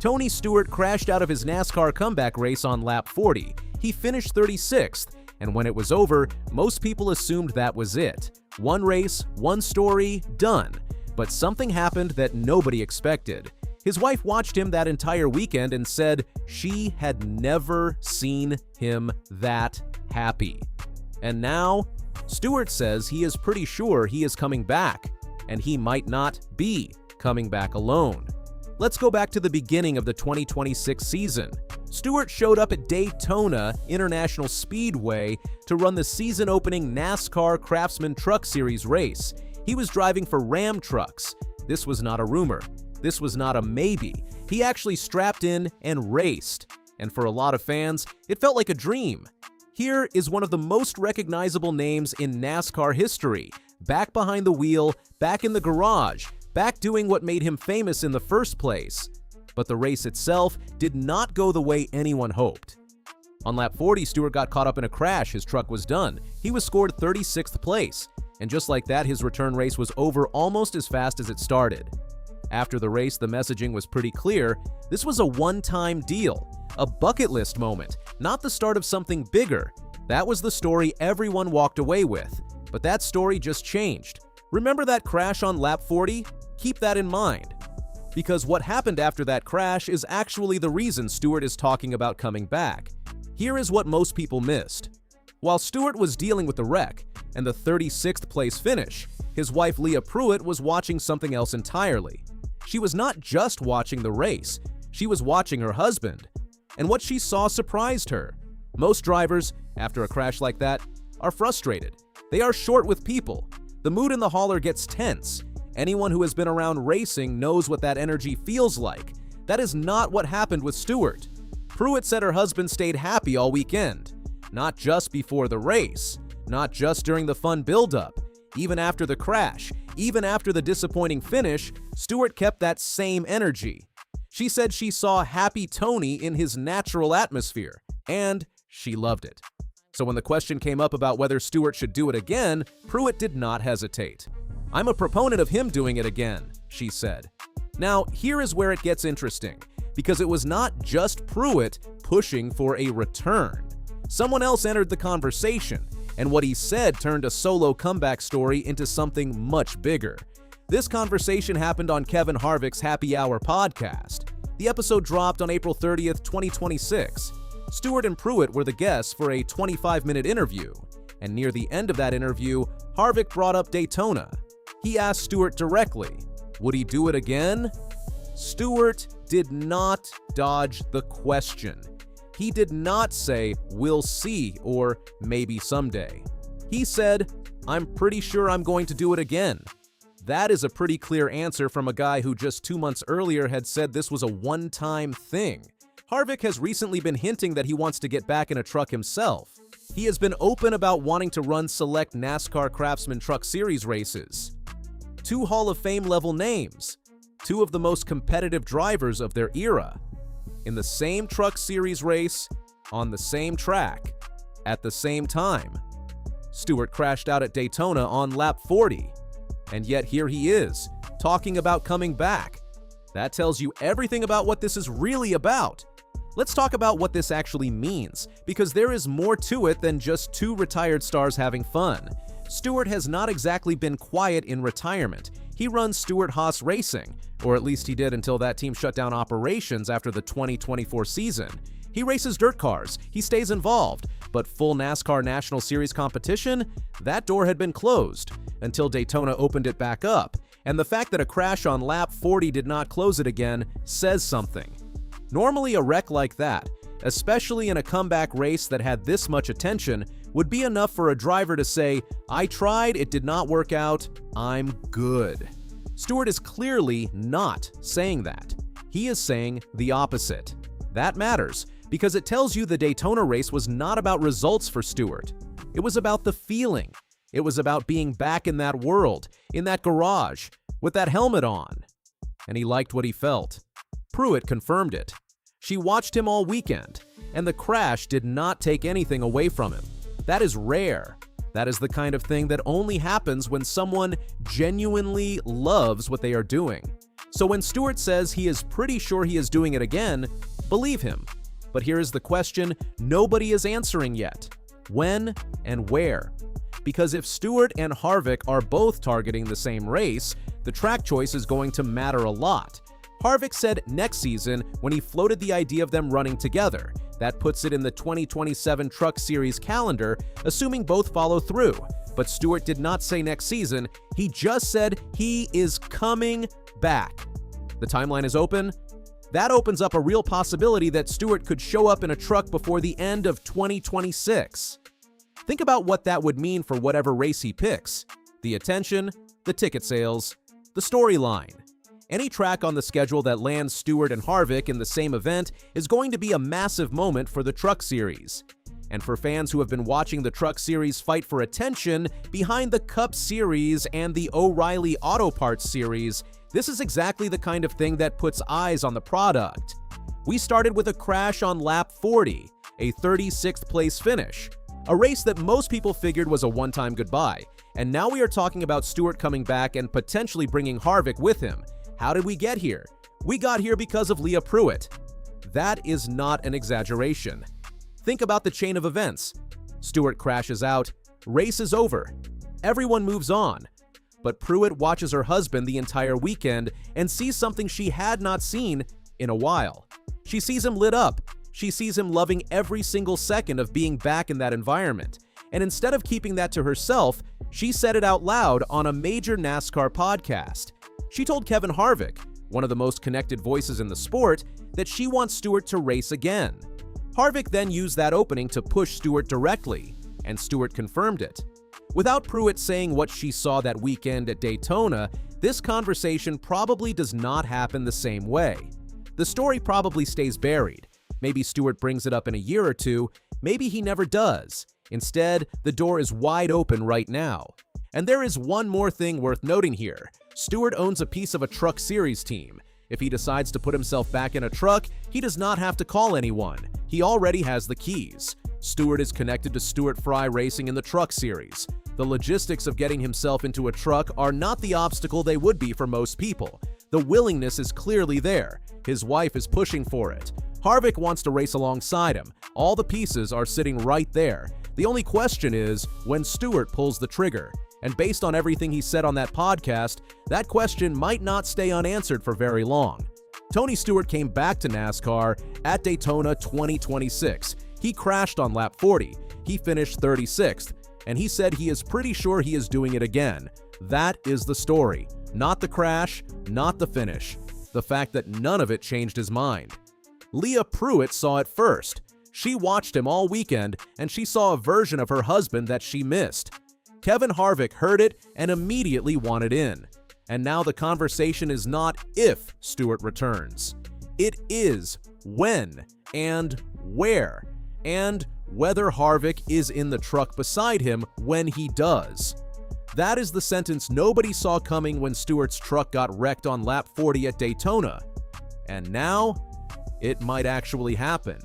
Tony Stewart crashed out of his NASCAR comeback race on lap 40. He finished 36th, and when it was over, most people assumed that was it. One race, one story, done. But something happened that nobody expected. His wife watched him that entire weekend and said she had never seen him that happy. And now, Stewart says he is pretty sure he is coming back, and he might not be coming back alone. Let's go back to the beginning of the 2026 season. Stewart showed up at Daytona International Speedway to run the season-opening NASCAR Craftsman Truck Series race. He was driving for Ram trucks. This was not a rumor. This was not a maybe. He actually strapped in and raced. And for a lot of fans, it felt like a dream. Here is one of the most recognizable names in NASCAR history. Back behind the wheel, back in the garage, back doing what made him famous in the first place. But the race itself did not go the way anyone hoped. On lap 40, Stewart got caught up in a crash. His truck was done. He was scored 36th place. And just like that, his return race was over almost as fast as it started. After the race, the messaging was pretty clear. This was a one-time deal, a bucket list moment, not the start of something bigger. That was the story everyone walked away with. But that story just changed. Remember that crash on lap 40? Keep that in mind. Because what happened after that crash is actually the reason Stewart is talking about coming back. Here is what most people missed. While Stewart was dealing with the wreck and the 36th place finish, his wife Leah Pruitt was watching something else entirely. She was not just watching the race, she was watching her husband. And what she saw surprised her. Most drivers, after a crash like that, are frustrated. They are short with people. The mood in the hauler gets tense. Anyone who has been around racing knows what that energy feels like. That is not what happened with Stewart. Pruitt said her husband stayed happy all weekend. Not just before the race, not just during the fun build-up. Even after the crash, even after the disappointing finish, Stewart kept that same energy. She said she saw happy Tony in his natural atmosphere, and she loved it. So when the question came up about whether Stewart should do it again, Pruitt did not hesitate. "I'm a proponent of him doing it again," she said. Now, here is where it gets interesting, because it was not just Pruitt pushing for a return. Someone else entered the conversation, and what he said turned a solo comeback story into something much bigger. This conversation happened on Kevin Harvick's Happy Hour podcast. The episode dropped on April 30th, 2026. Stewart and Pruitt were the guests for a 25-minute interview, and near the end of that interview, Harvick brought up Daytona. He asked Stewart directly, would he do it again? Stewart did not dodge the question. He did not say, "We'll see," or "maybe someday." He said, "I'm pretty sure I'm going to do it again." That is a pretty clear answer from a guy who just 2 months earlier had said this was a one-time thing. Harvick has recently been hinting that he wants to get back in a truck himself. He has been open about wanting to run select NASCAR Craftsman Truck Series races. 2 Hall of Fame level names, 2 of the most competitive drivers of their era, in the same Truck Series race, on the same track, at the same time. Stewart crashed out at Daytona on lap 40, and yet here he is, talking about coming back. That tells you everything about what this is really about. Let's talk about what this actually means, because there is more to it than just 2 retired stars having fun. Stewart has not exactly been quiet in retirement. He runs Stewart-Haas Racing, or at least he did until that team shut down operations after the 2024 season. He races dirt cars, he stays involved, but full NASCAR National Series competition? That door had been closed until Daytona opened it back up, and the fact that a crash on lap 40 did not close it again says something. Normally a wreck like that, especially in a comeback race that had this much attention, would be enough for a driver to say, "I tried, it did not work out, I'm good." Stewart is clearly not saying that. He is saying the opposite. That matters, because it tells you the Daytona race was not about results for Stewart. It was about the feeling. It was about being back in that world, in that garage, with that helmet on. And he liked what he felt. Pruitt confirmed it. She watched him all weekend, and the crash did not take anything away from him. That is rare. That is the kind of thing that only happens when someone genuinely loves what they are doing. So when Stewart says he is pretty sure he is doing it again, believe him. But here is the question nobody is answering yet. When and where? Because if Stewart and Harvick are both targeting the same race, the track choice is going to matter a lot. Harvick said next season when he floated the idea of them running together. That puts it in the 2027 Truck Series calendar, assuming both follow through. But Stewart did not say next season, he just said he is coming back. The timeline is open. That opens up a real possibility that Stewart could show up in a truck before the end of 2026. Think about what that would mean for whatever race he picks. The attention, the ticket sales, the storyline. Any track on the schedule that lands Stewart and Harvick in the same event is going to be a massive moment for the Truck Series. And for fans who have been watching the Truck Series fight for attention behind the Cup Series and the O'Reilly Auto Parts Series, this is exactly the kind of thing that puts eyes on the product. We started with a crash on lap 40, a 36th place finish, a race that most people figured was a one-time goodbye, and now we are talking about Stewart coming back and potentially bringing Harvick with him. How did we get here? We got here because of Leah Pruitt. That is not an exaggeration. Think about the chain of events. Stewart crashes out, race is over, everyone moves on. But Pruitt watches her husband the entire weekend and sees something she had not seen in a while. She sees him lit up. She sees him loving every single second of being back in that environment. And instead of keeping that to herself, she said it out loud on a major NASCAR podcast. She told Kevin Harvick, one of the most connected voices in the sport, that she wants Stewart to race again. Harvick then used that opening to push Stewart directly, and Stewart confirmed it. Without Pruitt saying what she saw that weekend at Daytona, this conversation probably does not happen the same way. The story probably stays buried. Maybe Stewart brings it up in a year or two, maybe he never does. Instead, the door is wide open right now. And there is one more thing worth noting here. Stewart owns a piece of a Truck Series team. If he decides to put himself back in a truck, he does not have to call anyone. He already has the keys. Stewart is connected to Stewart Fry Racing in the Truck Series. The logistics of getting himself into a truck are not the obstacle they would be for most people. The willingness is clearly there. His wife is pushing for it. Harvick wants to race alongside him. All the pieces are sitting right there. The only question is when Stewart pulls the trigger. And based on everything he said on that podcast, that question might not stay unanswered for very long. Tony Stewart came back to NASCAR at Daytona 2026. He crashed on lap 40. He finished 36th. And he said he is pretty sure he is doing it again. That is the story. Not the crash, not the finish. The fact that none of it changed his mind. Leah Pruitt saw it first. She watched him all weekend, and she saw a version of her husband that she missed. Kevin Harvick heard it and immediately wanted in. And now the conversation is not if Stewart returns. It is when and where, and whether Harvick is in the truck beside him when he does. That is the sentence nobody saw coming when Stewart's truck got wrecked on lap 40 at Daytona. And now, it might actually happen.